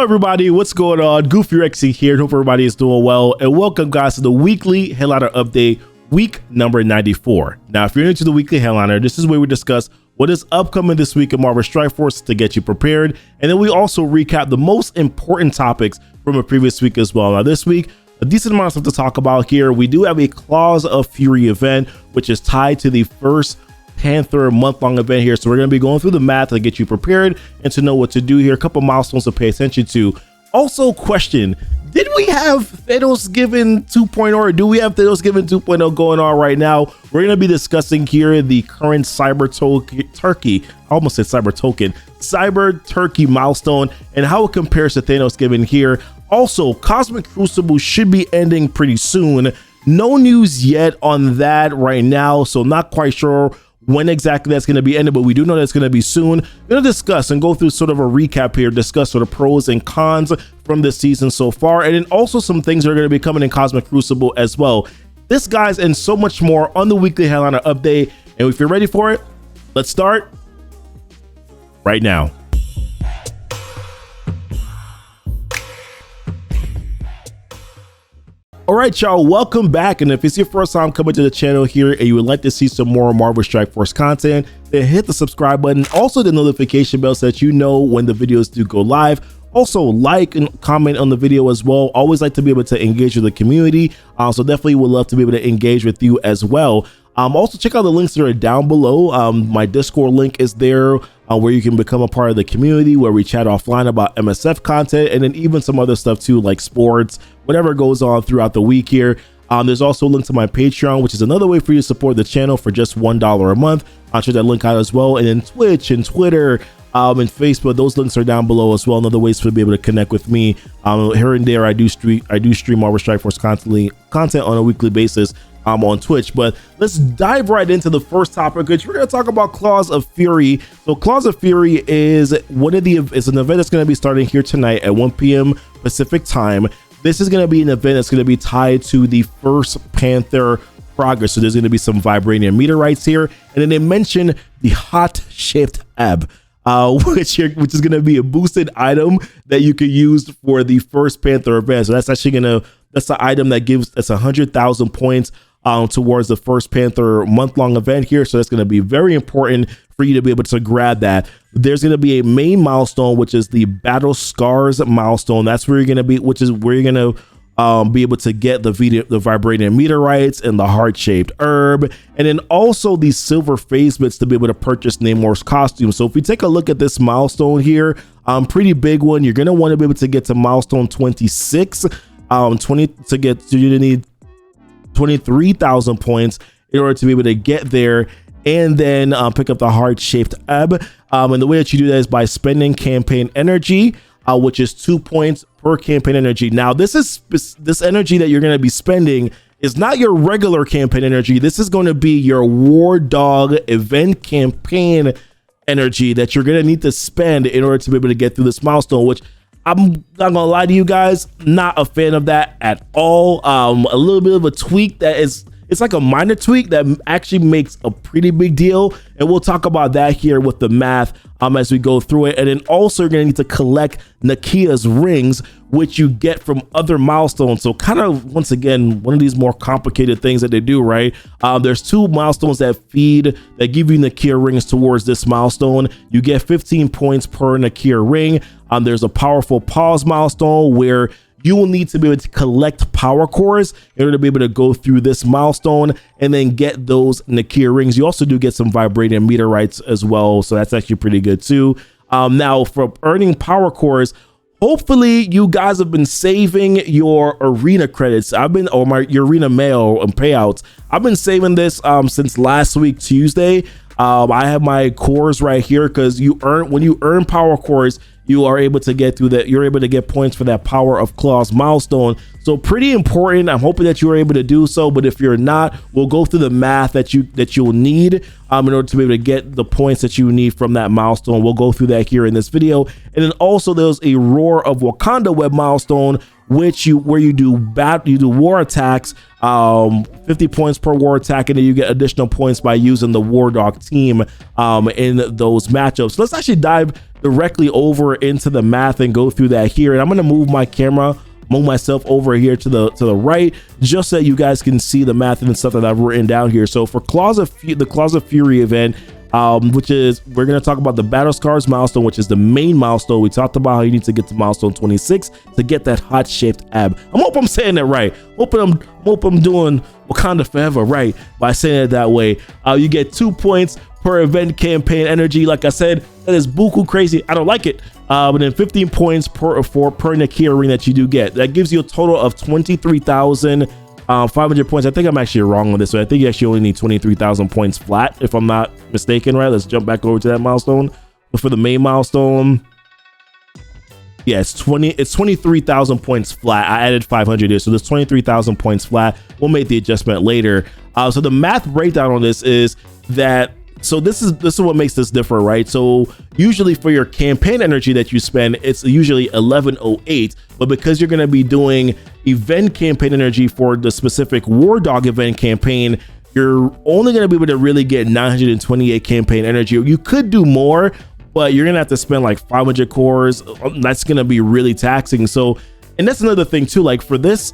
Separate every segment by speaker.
Speaker 1: Hello everybody, what's going on? Goofy Rexy here, hope everybody is doing well, and welcome guys to the weekly headliner update, week number 94. Now if you're new to the weekly headliner, this is where we discuss what is upcoming this week in Marvel Strike Force to get you prepared, and then we also recap the most important topics from a previous week as well. Now this week, a decent amount of stuff to talk about here. We do have a Claws of Fury event, which is tied to the first Panther month-long event here, so we're going to be going through the math to get you prepared and to know what to do here. A couple milestones to pay attention to. Also, question, did we have Thanosgiving 2.0 or do we have Thanosgiving 2.0 going on right now? We're going to be discussing here the current Cyber Turkey milestone and how it compares to Thanosgiving here. Also, Cosmic Crucible should be ending pretty soon. No news yet on that right now, so not quite sure when exactly that's going to be ended, but we do know that's going to be soon. We're going to discuss and go through sort of a recap here, discuss sort of pros and cons from this season so far, and then also some things that are going to be coming in Cosmic Crucible as well. This, guys, and so much more on the weekly headliner update. And if you're ready for it, let's start right now. All right, y'all, welcome back. And if it's your first time coming to the channel here and you would like to see some more Marvel Strike Force content, then hit the subscribe button, also the notification bell so that you know when the videos do go live. Also, like and comment on the video as well. Always like to be able to engage with the community, so definitely would love to be able to engage with you as well. Also, check out the links that are down below. My Discord link is there, where you can become a part of the community, where we chat offline about MSF content, and then even some other stuff too, like sports, whatever goes on throughout the week here. There's also a link to my Patreon, which is another way for you to support the channel for just $1 a month. I'll check that link out as well. And then Twitch and Twitter and Facebook, those links are down below as well. And other ways to be able to connect with me. Here and there, I do stream Marvel Strike Force content on a weekly basis on Twitch. But let's dive right into the first topic, which we're going to talk about Claws of Fury. So Claws of Fury is an event that's going to be starting here tonight at 1 p.m. Pacific time. This is going to be an event that's going to be tied to the first Panther progress. So there's going to be some vibranium meteorites here, and then they mention the heart-shaped ab, which is going to be a boosted item that you could use for the first Panther event. So that's actually that's the item that's 100,000 points towards the first Panther month-long event here. So that's going to be very important for you to be able to grab that. There's going to be a main milestone, which is the Battle Scars milestone. That's where you're going to be, which is where you're going to be able to get the vibranium meteorites and the heart-shaped herb, and then also these silver phase bits to be able to purchase Namor's costume. So if we take a look at this milestone here, pretty big one. You're going to want to be able to get to milestone 26. You need 23,000 points in order to be able to get there, and then pick up the heart-shaped ab. And the way that you do that is by spending campaign energy, which is 2 points per campaign energy. Now, this energy that you're going to be spending is not your regular campaign energy. This is going to be your War Dog event campaign energy that you're going to need to spend in order to be able to get through this milestone, which I'm not gonna lie to you guys, not a fan of that at all. A little bit of a tweak it's like a minor tweak that actually makes a pretty big deal, and we'll talk about that here with the math as we go through it. And then also you're gonna need to collect Nakia's rings, which you get from other milestones. So kind of, once again, one of these more complicated things that they do, right? There's 2 milestones that give you Nakia rings towards this milestone. You get 15 points per Nakia ring. There's a powerful pause milestone where you will need to be able to collect power cores in order to be able to go through this milestone and then get those Nakia rings. You also do get some vibranium meteorites as well, so that's actually pretty good too. Now, for earning power cores, hopefully you guys have been saving your arena credits. Your arena mail and payouts. I've been saving this since last week Tuesday. I have my cores right here, because when you earn power cores, you are able to get through that. You're able to get points for that Power of Claws milestone. So pretty important. I'm hoping that you are able to do so, but if you're not, we'll go through the math that you'll need in order to be able to get the points that you need from that milestone. We'll go through that here in this video. And then also there's a Roar of Wakanda web milestone where you do war attacks, 50 points per war attack, and then you get additional points by using the War Dog team in those matchups. So let's actually dive directly over into the math and go through that here. And I'm going to move myself over here to the right, just so you guys can see the math and stuff that I've written down here. So for the Claws of Fury event, which is, we're going to talk about the Battle Scars milestone, which is the main milestone. We talked about how you need to get to milestone 26 to get that hot shaped ab. I hope I'm saying that right. Hope I'm doing Wakanda forever right by saying it that way. You get 2 points per event campaign energy. Like I said, that is buku crazy. I don't like it. But then 15 points per Nakia ring that you do get. That gives you a total of 23,500 points. I think I'm actually wrong on this. So I think you actually only need 23,000 points flat, if I'm not mistaken, right? Let's jump back over to that milestone. But for the main milestone, yeah, it's 23,000 points flat. I added 500 here, so there's 23,000 points flat. We'll make the adjustment later. So the math breakdown on this is that, so this is what makes this different, right? So usually for your campaign energy that you spend, it's usually 1108, but because you're going to be doing event campaign energy for the specific War Dog event campaign, you're only going to be able to really get 928 campaign energy. You could do more, but you're going to have to spend like 500 cores. That's going to be really taxing. So, and that's another thing too, like for this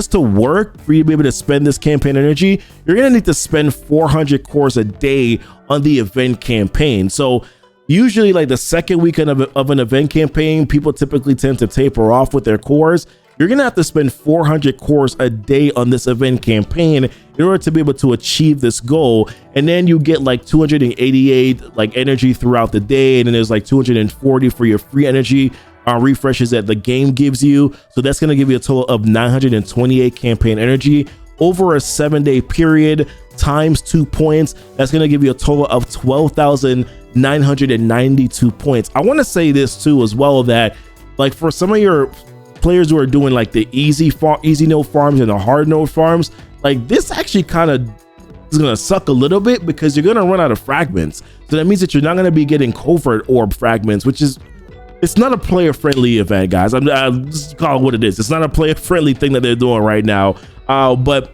Speaker 1: to work, for you to be able to spend this campaign energy, you're gonna need to spend 400 cores a day on the event campaign. So usually like the second weekend of an event campaign, people typically tend to taper off with their cores. You're gonna have to spend 400 cores a day on this event campaign in order to be able to achieve this goal. And then you get like 288 like energy throughout the day, and then there's like 240 for your free energy refreshes that the game gives you. So that's going to give you a total of 928 campaign energy over a 7-day period times 2 points. That's going to give you a total of 12,992 points. I want to say this too as well, that like for some of your players who are doing like the easy node farms and the hard node farms, like this actually kind of is going to suck a little bit because you're going to run out of fragments. So that means that you're not going to be getting covert orb fragments, which is, it's not a player-friendly event, guys. I'm just call it what it is. It's not a player-friendly thing that they're doing right now. But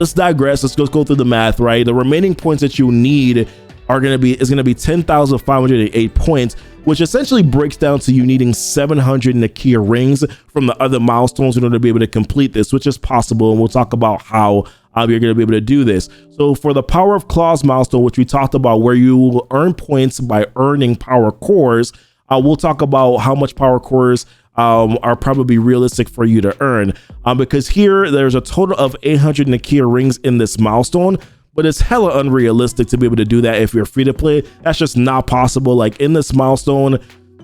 Speaker 1: let's digress. Let's just go through the math, right? The remaining points that you need is going to be 10,508 points, which essentially breaks down to you needing 700 Nakia rings from the other milestones in order to be able to complete this, which is possible. And we'll talk about how you're going to be able to do this. So for the Power of Claws milestone, which we talked about, where you will earn points by earning power cores, we'll talk about how much power cores are probably realistic for you to earn, because here there's a total of 800 Nakia rings in this milestone, but it's hella unrealistic to be able to do that if you're free to play. That's just not possible. Like in this milestone,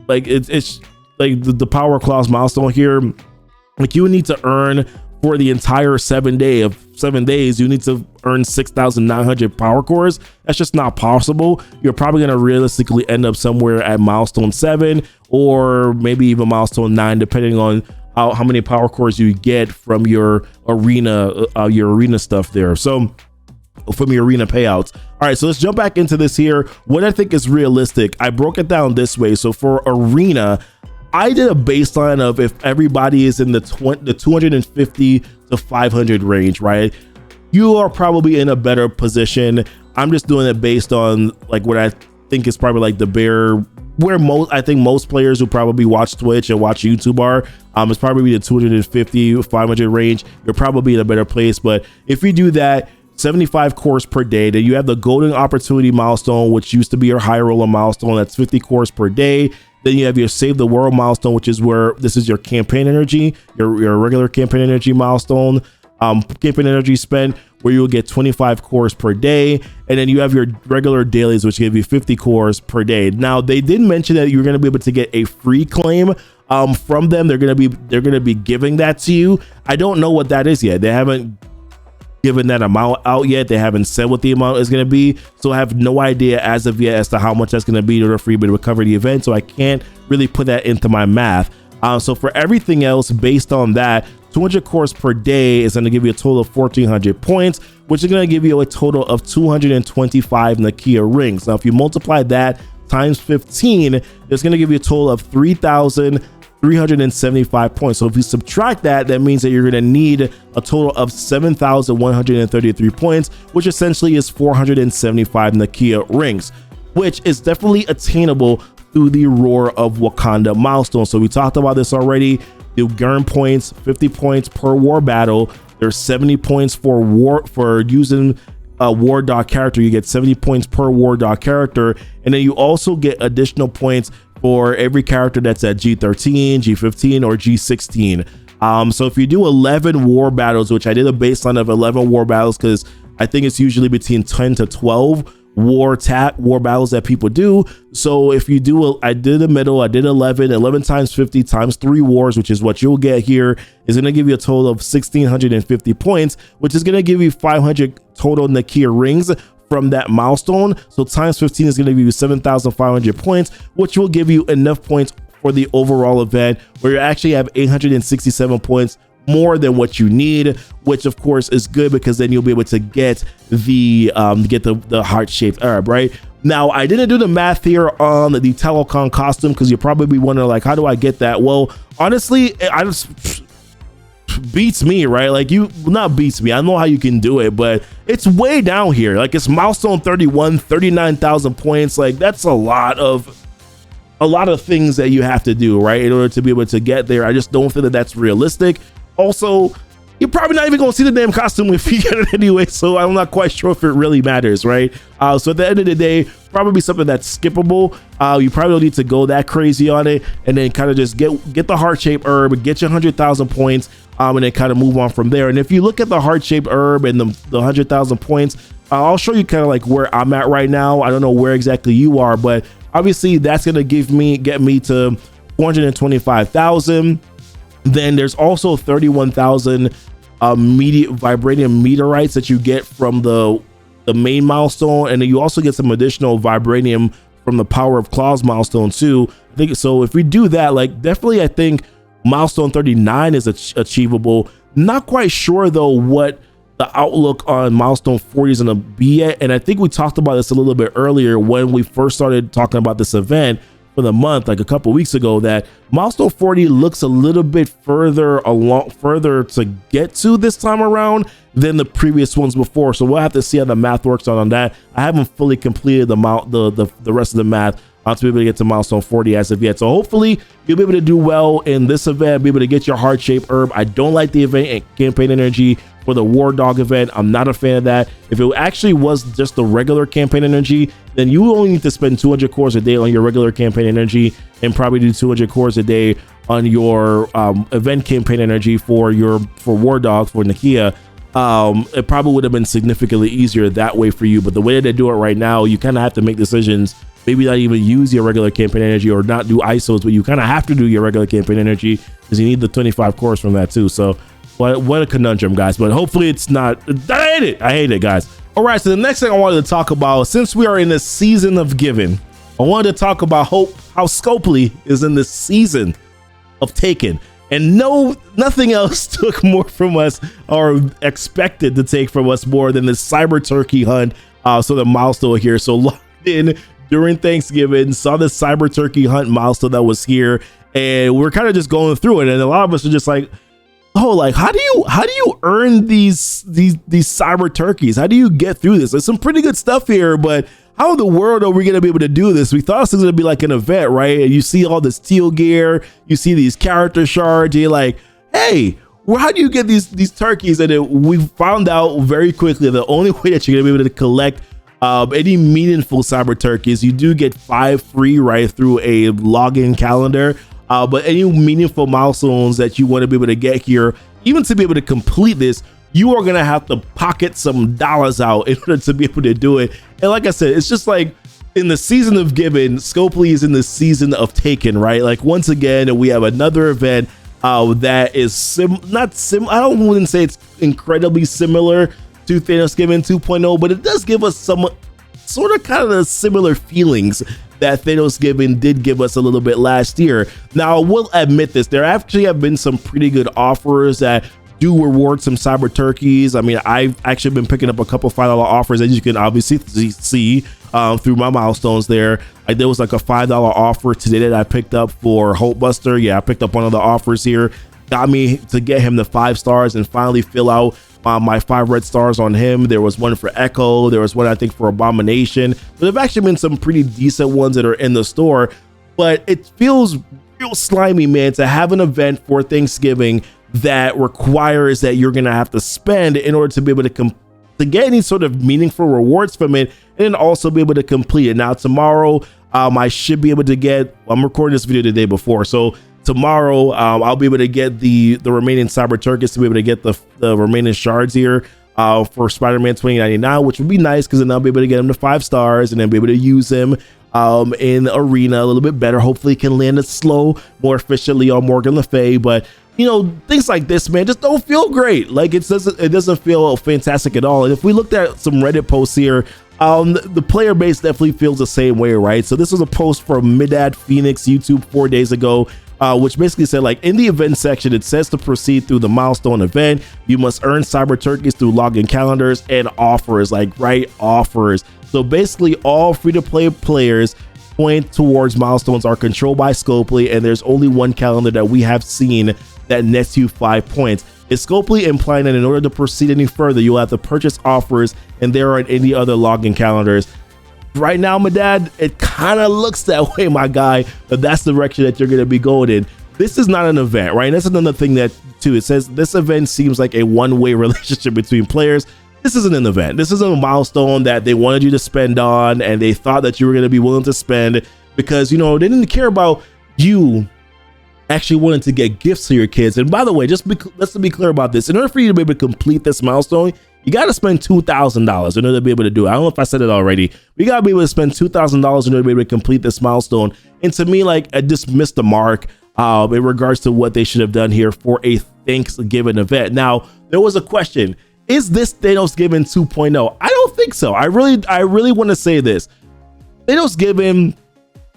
Speaker 1: like it's like the Power Claws milestone here, like you need to earn for the entire 7 days, you need to earn 6,900 power cores. That's just not possible. You're probably going to realistically end up somewhere at milestone 7 or maybe even milestone 9, depending on how many power cores you get from your arena stuff there. So from your arena payouts. All right, so let's jump back into this here. What I think is realistic, I broke it down this way. So for arena, I did a baseline of if everybody is in the 250 to 500 range, right? You are probably in a better position. I'm just doing it based on like what I think is probably like the bare, where I think most players who probably watch Twitch and watch YouTube are. It's probably the 250 500 range. You're probably in a better place. But if you do that, 75 cores per day, then you have the golden opportunity milestone, which used to be your high roller milestone. That's 50 cores per day. Then you have your Save the World milestone, which is where this is your campaign energy, your regular campaign energy milestone, campaign energy spent, where you'll get 25 cores per day. And then you have your regular dailies, which give you 50 cores per day. Now, they did mention that you're going to be able to get a free claim from them. They're going to be giving that to you. I don't know what that is yet. They haven't given that amount out yet. They haven't said what the amount is going to be, so I have no idea as of yet as to how much that's going to be in order for you to recover the event, so I can't really put that into my math. So for everything else based on that, 200 cores per day is going to give you a total of 1,400 points, which is going to give you a total of 225 Nakia rings. Now if you multiply that times 15, it's going to give you a total of 3,000 375 points. So if you subtract that, that means that you're going to need a total of 7,133 points, which essentially is 475 Nakia rings, which is definitely attainable through the Roar of Wakanda milestone. So we talked about this already. You earn points, 50 points per war battle. There's 70 points for using a war dog character. You get 70 points per war dog character, and then you also get additional points for every character that's at G13, G15, or G16. So if you do 11 war battles, which I did a baseline of 11 war battles because I think it's usually between 10 to 12 war battles that people do. So if you do, I did the middle, I did 11 times 50 times 3 wars, which is what you'll get here, is going to give you a total of 1,650 points, which is going to give you 500 total Nakia rings from that milestone. So times 15 is going to give you 7,500 points, which will give you enough points for the overall event, where you actually have 867 points more than what you need, which of course is good because then you'll be able to get the heart-shaped herb. Right now, I didn't do the math here on the Telecon costume because you'll probably be wondering, like, how do I get that? Well, honestly, I just beats me, right? Like, you not beats me, I know how you can do it, but it's way down here. Like, it's milestone 31, 39,000 points. Like, that's a lot of things that you have to do, right, in order to be able to get there. I just don't feel that that's realistic. Also, you're probably not even gonna see the damn costume if you get it anyway, so I'm not quite sure if it really matters, right? So at the end of the day, probably something that's skippable. You probably don't need to go that crazy on it, and then kind of just get the heart-shaped herb, get your 100,000 points, and then kind of move on from there. And if you look at the heart-shaped herb and the 100,000 points, I'll show you kind of like where I'm at right now. I don't know where exactly you are, but obviously that's gonna get me to 425,000. Then there's also 31,000 vibranium meteorites that you get from the main milestone, and then you also get some additional vibranium from the Power of Claws milestone too. I think so. If we do that, like, definitely I think milestone 39 is achievable. Not quite sure though what the outlook on milestone 40 is gonna be at, and I think we talked about this a little bit earlier when we first started talking about this event for the month, like a couple weeks ago, that milestone 40 looks a little bit further to get to this time around than the previous ones before. So we'll have to see how the math works on that. I haven't fully completed the rest of the math to be able to get to milestone 40 as of yet. So hopefully you'll be able to do well in this event, be able to get your heart-shaped herb. I don't like the event campaign energy for the War Dog event. I'm not a fan of that. If it actually was just the regular campaign energy, then you only need to spend 200 cores a day on your regular campaign energy and probably do 200 cores a day on your event campaign energy for War Dog, for Nakia. It probably would have been significantly easier that way for you, but the way that they do it right now, you kind of have to make decisions, maybe not even use your regular campaign energy or not do ISOs, but you kind of have to do your regular campaign energy because you need the 25 cores from that too. So what a conundrum, guys, but hopefully it's not. I hate it, guys. All right, so the next thing I wanted to talk about, since we are in the season of giving, I wanted to talk about how Scopely is in the season of taking, and nothing else took more from us or expected to take from us more than the Cyber Turkey hunt. So the milestone here, so logged in during Thanksgiving, saw the Cyber Turkey hunt milestone that was here, and we're kind of just going through it, and a lot of us are just like, oh, like, how do you earn these cyber turkeys? How do you get through this? There's some pretty good stuff here, but how in the world are we gonna be able to do this? We thought this was gonna be like an event, right? And you see all this teal gear, you see these character shards, you're like, hey, well, how do you get these turkeys? And then we found out very quickly the only way that you're gonna be able to collect any meaningful cyber turkeys, you do get 5 free right through a login calendar. But any meaningful milestones that you want to be able to get here, even to be able to complete this, you are going to have to pocket some dollars out in order to be able to do it. And like I said, it's just like in the season of giving, Scopely is in the season of taking, right? Like, once again, we have another event that is I wouldn't say it's incredibly similar to Thanosgiving 2.0, but it does give us some sort of kind of similar feelings that Thanosgiving did give us a little bit last year. Now, I will admit this, there actually have been some pretty good offers that do reward some cyber turkeys. I mean, I've actually been picking up a couple $5 offers, as you can obviously see. through my milestones there. There was like a $5 offer today that I picked up for Hope Buster. Yeah, I picked up one of the offers here. Got me to get him the 5 stars and finally fill out my 5 red stars on him. There was one for Echo. There was one, I think, for Abomination. But there have actually been some pretty decent ones that are in the store. But it feels real slimy, man, to have an event for Thanksgiving that requires that you're going to have to spend in order to be able to get any sort of meaningful rewards from it, and then also be able to complete it. Now, tomorrow, I should be able to get, I'm recording this video the day before, so tomorrow I'll be able to get the remaining Cyber Turkets to be able to get the remaining shards here for Spider-Man 2099, which would be nice because then I'll be able to get him to 5 stars and then be able to use him in the arena a little bit better. Hopefully can land it slow more efficiently on Morgan Le Fay. But you know, things like this, man, just don't feel great. Like it doesn't feel fantastic at all. And if we looked at some Reddit posts here, the player base definitely feels the same way, right? So this was a post from Midad Phoenix YouTube 4 days ago, which basically said, like, in the event section, it says to proceed through the milestone event, you must earn Cyber Turkeys through login calendars and offers, like, right, offers. So basically all free-to-play players point towards milestones are controlled by Scopely, and there's only one calendar that we have seen that nets you 5 points. Is Scopely implying that in order to proceed any further, you'll have to purchase offers and there aren't any other login calendars? Right now, my dad, it kind of looks that way, my guy, but that's the direction that you're going to be going in. This is not an event, right? And that's another thing that, too, it says this event seems like a one-way relationship between players. This isn't an event. This isn't a milestone that they wanted you to spend on and they thought that you were going to be willing to spend because, you know, they didn't care about you actually wanting to get gifts to your kids. And by the way, let's be clear about this. In order for you to be able to complete this milestone, you got to spend $2,000 in order to be able to do it. I don't know if I said it already. We got to be able to spend $2,000 in order to be able to complete this milestone. And to me, like, I just missed the mark in regards to what they should have done here for a Thanksgiving event. Now, there was a question. Is this Thanosgiving 2.0? I don't think so. I really want to say this. Thanosgiving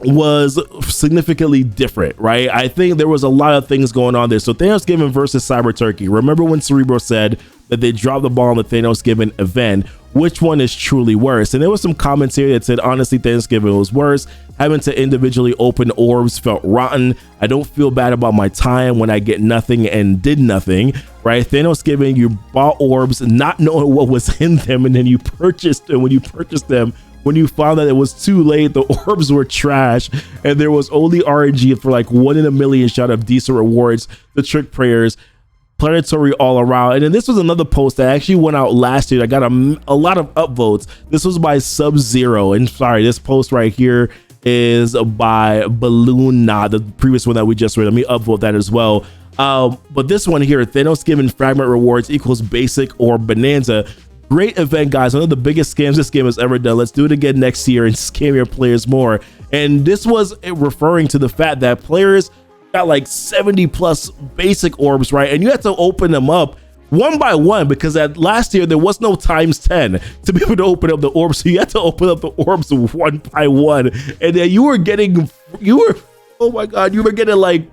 Speaker 1: was significantly different, right? I think there was a lot of things going on there. So Thanosgiving versus Cyber Turkey. Remember when Cerebro said that they dropped the ball on the Thanosgiving event? Which one is truly worse? And there was some comments here that said, honestly, Thanksgiving was worse. Having to individually open orbs felt rotten. I don't feel bad about my time when I get nothing and did nothing, right? Thanosgiving, you bought orbs not knowing what was in them, and then you purchased them. When you purchased them, when you found that it was too late, the orbs were trash, and there was only RNG for like 1 in a million shot of decent rewards, the trick prayers, predatory all around. And then this was another post that actually went out last year. I got a lot of upvotes. This was by Sub-Zero, and sorry, this post right here is by Balloon Knot, the previous one that we just read. Let me upvote that as well. But this one here, Thanosgiving fragment rewards equals basic or bonanza. Great event, guys. One of the biggest scams this game has ever done. Let's do it again next year and scam your players more. And this was referring to the fact that players got like 70 plus basic orbs, right? And you had to open them up one by one because last year there was no times 10 to be able to open up the orbs. So you had to open up the orbs one by one. And then you were getting like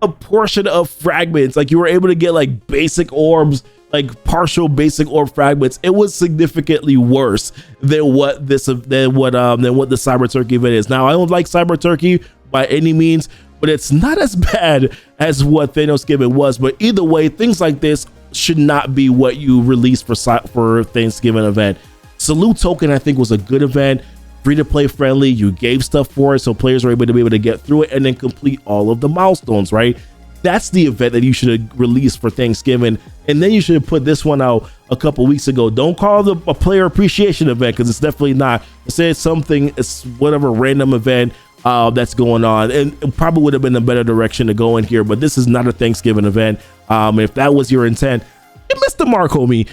Speaker 1: a portion of fragments. Like you were able to get like basic orbs, like partial basic orb fragments. It was significantly worse than what the Cyber Turkey event is. Now, I don't like Cyber Turkey by any means, but it's not as bad as what Thanosgiving was. But either way, things like this should not be what you release for Thanksgiving event. Salute Token, I think, was a good event, free to play friendly. You gave stuff for it, so players were able to be able to get through it and then complete all of the milestones, right? That's the event that you should have released for Thanksgiving. And then you should have put this one out a couple weeks ago. Don't call it a player appreciation event, because it's definitely not. Say it's something, it's whatever random event that's going on, and it probably would have been a better direction to go in here. But this is not a Thanksgiving event. If that was your intent, you missed the mark, homie,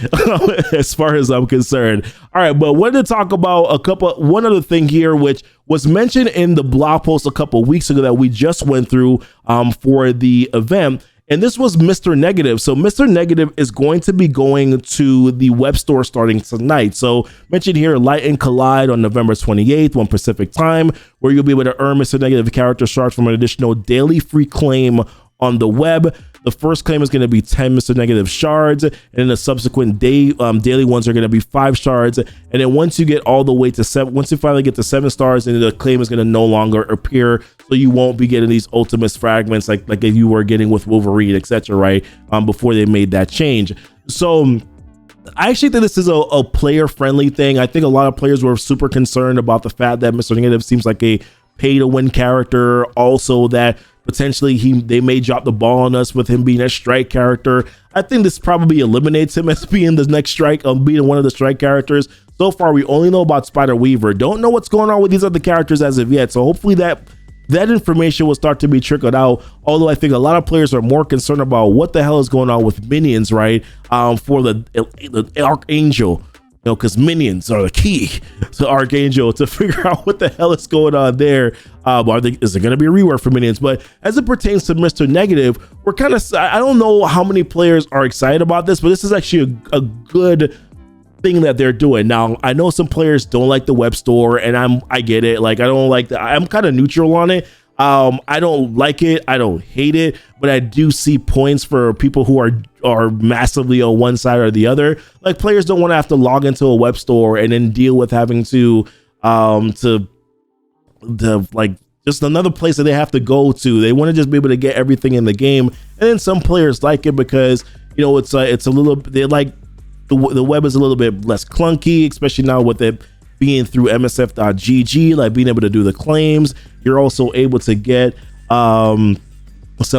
Speaker 1: as far as I'm concerned. All right, but wanted to talk about one other thing here, which was mentioned in the blog post a couple weeks ago that we just went through for the event. And this was Mr. Negative. So Mr. Negative is going to be going to the web store starting tonight. So mentioned here, Light and Collide on November 28th, 1 Pacific time, where you'll be able to earn Mr. Negative character shards from an additional daily free claim on the web. The first claim is going to be 10 Mr. Negative shards, and then the subsequent daily ones are going to be 5 shards. And then once you get all the way to 7, once you finally get to 7 stars, then the claim is going to no longer appear, so you won't be getting these Ultimus fragments like you were getting with Wolverine, etc. Right, before they made that change. So I actually think this is a player-friendly thing. I think a lot of players were super concerned about the fact that Mr. Negative seems like a pay-to-win character. Also, that potentially they may drop the ball on us with him being a strike character. I think this probably eliminates him as being the next strike, being one of the strike characters. So far, we only know about Spider-Weaver. Don't know what's going on with these other characters as of yet. So hopefully that information will start to be trickled out. Although I think a lot of players are more concerned about what the hell is going on with minions, right? For the Archangel, because minions are the key to Archangel to figure out what the hell is going on there. Is there going to be a rework for minions? But as it pertains to Mr. Negative, we're kind of, I don't know how many players are excited about this, but this is actually a good thing that they're doing. Now, I know some players don't like the web store, and I get it. Like, I don't like that. I'm kind of neutral on it. I don't like it. I don't hate it, but I do see points for people who are massively on one side or the other. Like, players don't want to have to log into a web store and then deal with having to like just another place that they have to go to. They want to just be able to get everything in the game. And then some players like it because, it's a little, they like the web is a little bit less clunky, especially now with it being through msf.gg, like being able to do the claims. You're also able to get some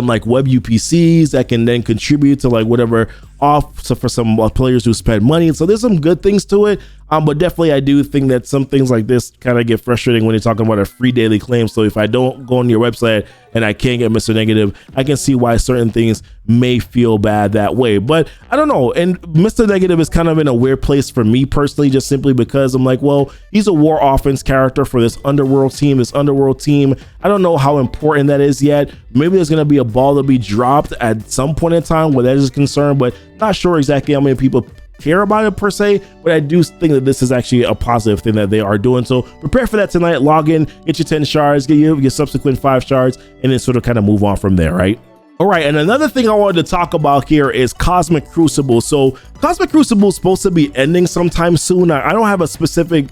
Speaker 1: like web UPCs that can then contribute to like whatever off. So for some players who spend money, so there's some good things to it. But definitely I do think that some things like this kind of get frustrating when you're talking about a free daily claim. So if I don't go on your website and I can't get Mr. Negative, I can see why certain things may feel bad that way. But I don't know. And Mr. Negative is kind of in a weird place for me personally, just simply because I'm like, well, he's a war offense character for this underworld team. I don't know how important that is yet. Maybe there's going to be a ball to be dropped at some point in time where that is concerned, but not sure exactly how many people care about it per se, but I do think that this is actually a positive thing that they are doing. So prepare for that tonight. Log in, get your 10 shards, get your subsequent 5 shards, and then sort of kind of move on from there, right? All right, and another thing I wanted to talk about here is Cosmic Crucible. So Cosmic Crucible is supposed to be ending sometime soon. I don't have a specific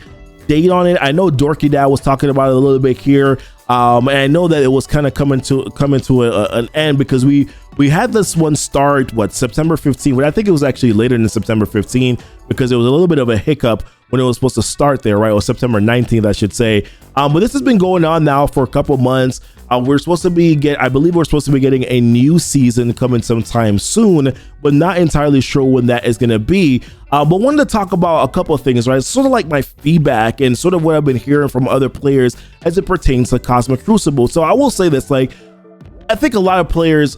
Speaker 1: date on it. I know Dorky Dad was talking about it a little bit here. And I know that it was kind of coming to an end because we had this one start September 15th, but I think it was actually later than September 15th because it was a little bit of a hiccup when it was supposed to start there, right? Or September 19th, I should say. But this has been going on now for a couple months. We're supposed to be I believe we're supposed to be getting a new season coming sometime soon, but not entirely sure when that is going to be. But wanted to talk about a couple of things, right? Sort of like my feedback and sort of what I've been hearing from other players as it pertains to Cosmic Crucible. So I will say this, like, I think a lot of players,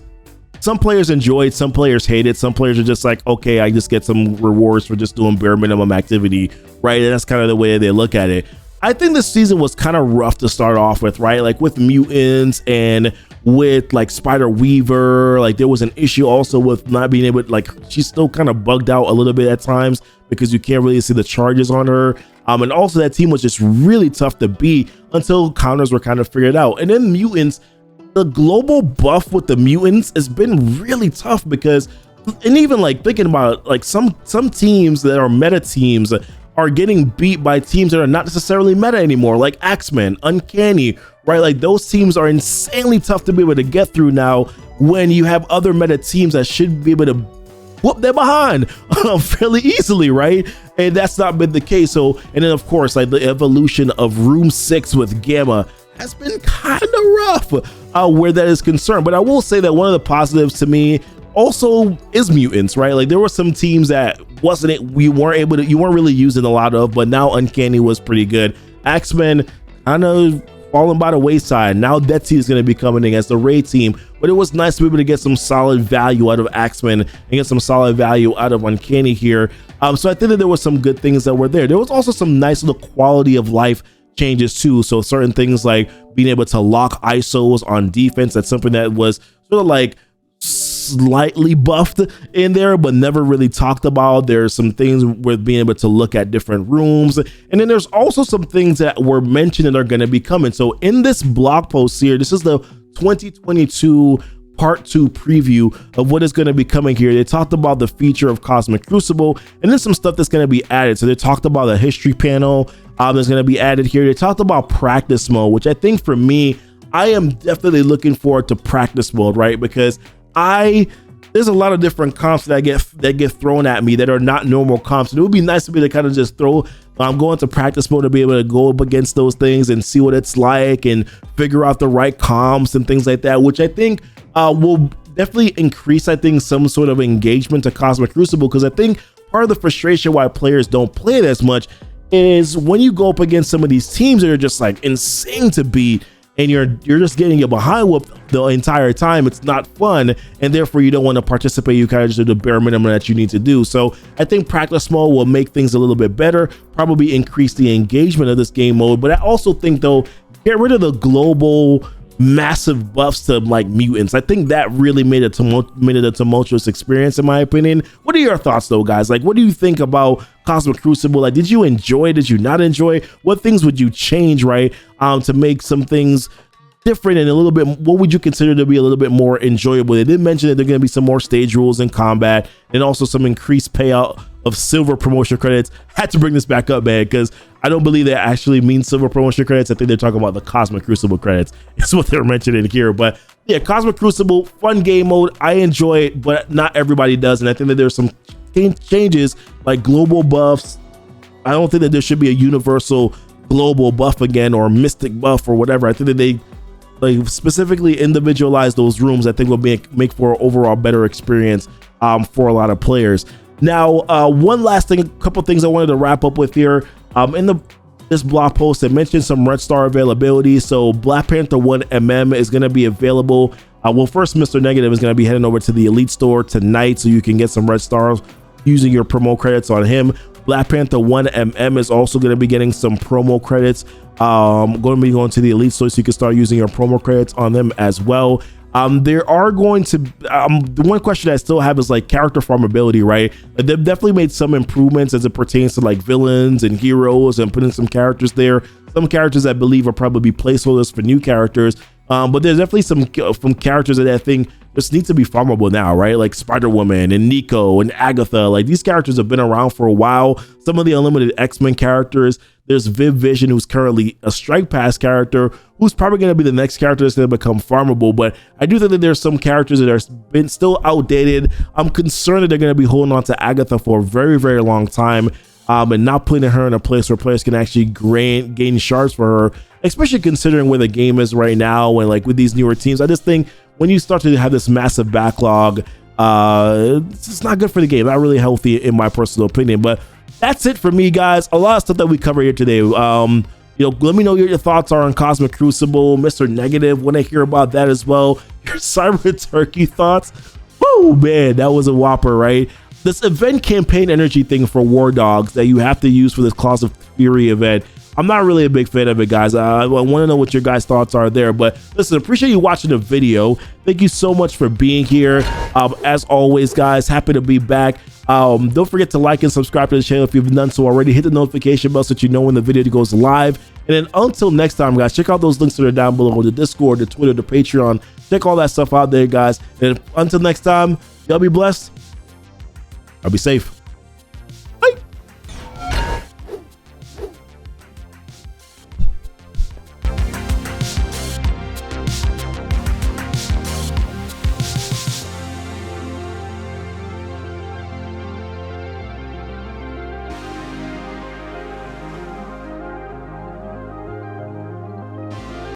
Speaker 1: some players enjoy it, some players hate it, some players are just like, okay, I just get some rewards for just doing bare minimum activity, right? And that's kind of the way they look at it. I think this season was kind of rough to start off with, right? Like with mutants and with like Spider-Weaver, like there was an issue also with not being able to, like, she's still kind of bugged out a little bit at times because you can't really see the charges on her. And also that team was just really tough to beat until counters were kind of figured out. And then mutants, the global buff with the mutants has been really tough because, and even like thinking about it, like some teams that are meta teams are getting beat by teams that are not necessarily meta anymore, like X-Men, Uncanny, right? Like those teams are insanely tough to be able to get through now when you have other meta teams that should be able to whoop them behind fairly easily, right? And that's not been the case. So, and then of course, like the evolution of Room 6 with Gamma has been kind of rough where that is concerned. But I will say that one of the positives to me also is mutants, right? Like there were some teams that you weren't really using a lot of, but now Uncanny was pretty good. X-Men kind of falling by the wayside. Now Detsy is going to be coming in as the raid team, but it was nice to be able to get some solid value out of X-Men and get some solid value out of Uncanny here. So I think that there were some good things that were there. There was also some nice little quality of life changes too. So certain things like being able to lock ISOs on defense, that's something that was sort of like slightly buffed in there but never really talked about. There's some things with being able to look at different rooms, and then there's also some things that were mentioned that are going to be coming. So in this blog post here, this is the 2022 part 2 preview of what is going to be coming here. They talked about the feature of Cosmic Crucible, and then some stuff that's going to be added. So they talked about a history panel that's going to be added here. They talked about practice mode, which I think for me, I am definitely looking forward to practice mode, right? Because there's a lot of different comps that get thrown at me that are not normal comps. And it would be nice to be able to kind of just go into practice mode to be able to go up against those things and see what it's like and figure out the right comps and things like that, which I think will definitely increase, I think, some sort of engagement to Cosmic Crucible. Because I think part of the frustration why players don't play it as much is when you go up against some of these teams that are just like insane to beat, and you're just getting your behind whooped the entire time. It's not fun, and therefore you don't want to participate. You kind of just do the bare minimum that you need to do. So I think practice mode will make things a little bit better, probably increase the engagement of this game mode. But I also think, though, get rid of the global massive buffs to like mutants. I think that really made it a tumultuous experience, in my opinion. What are your thoughts, though, guys? Like, what do you think about Cosmic Crucible? Like, did you enjoy? Did you not enjoy? What things would you change, right, to make some things different and a little bit, what would you consider to be a little bit more enjoyable? They did mention that there are going to be some more stage rules in combat and also some increased payout of silver promotion credits. Had to bring this back up, man, because I don't believe that actually means silver promotion credits. I think they're talking about the Cosmic Crucible credits. It's what they're mentioning here. But yeah, Cosmic Crucible, fun game mode. I enjoy it, but not everybody does. And I think that there's some changes like global buffs. I don't think that there should be a universal global buff again, or mystic buff or whatever. I think that they specifically individualize those rooms. I think will make for an overall better experience for a lot of players. Now, one last thing, a couple things I wanted to wrap up with here. In this blog post, I mentioned some Red Star availability. So Black Panther 1mm is going to be available. Well, first, Mr. Negative is going to be heading over to the Elite Store tonight, so you can get some Red Stars using your promo credits on him. Black Panther 1mm is also going to be getting some promo credits. Going to be going to the Elite Store, so you can start using your promo credits on them as well. There are going to the one question I still have is like character farmability, right? They've definitely made some improvements as it pertains to like villains and heroes and putting some characters there. Some characters I believe are probably placeholders for new characters, but there's definitely some characters that I think just need to be farmable now, right? Like Spider-Woman and Nico and Agatha. Like, these characters have been around for a while. Some of the Unlimited X-Men characters. There's Viv Vision, who's currently a Strike Pass character, who's probably going to be the next character that's going to become farmable. But I do think that there's some characters that are still outdated. I'm concerned that they're going to be holding on to Agatha for a very, very long time, and not putting her in a place where players can actually gain shards for her, especially considering where the game is right now and like with these newer teams. I just think when you start to have this massive backlog, it's just not good for the game. Not really healthy, in my personal opinion. But that's it for me, guys. A lot of stuff that we cover here today. Let me know what your thoughts are on Cosmic Crucible. Mr. Negative, want to hear about that as well. Your Cyber Turkey thoughts. Woo, man, that was a whopper, right? This event campaign energy thing for War Dogs that you have to use for this Claws of Fury event, I'm not really a big fan of it, guys. I want to know what your guys' thoughts are there. But listen, appreciate you watching the video. Thank you so much for being here. As always, guys, happy to be back. Don't forget to like and subscribe to the channel if you've done so already. Hit the notification bell so that you know when the video goes live. And then until next time, guys, check out those links that are down below: the Discord, the Twitter, the Patreon. Check all that stuff out there, guys. And until next time, y'all be blessed. I'll be safe.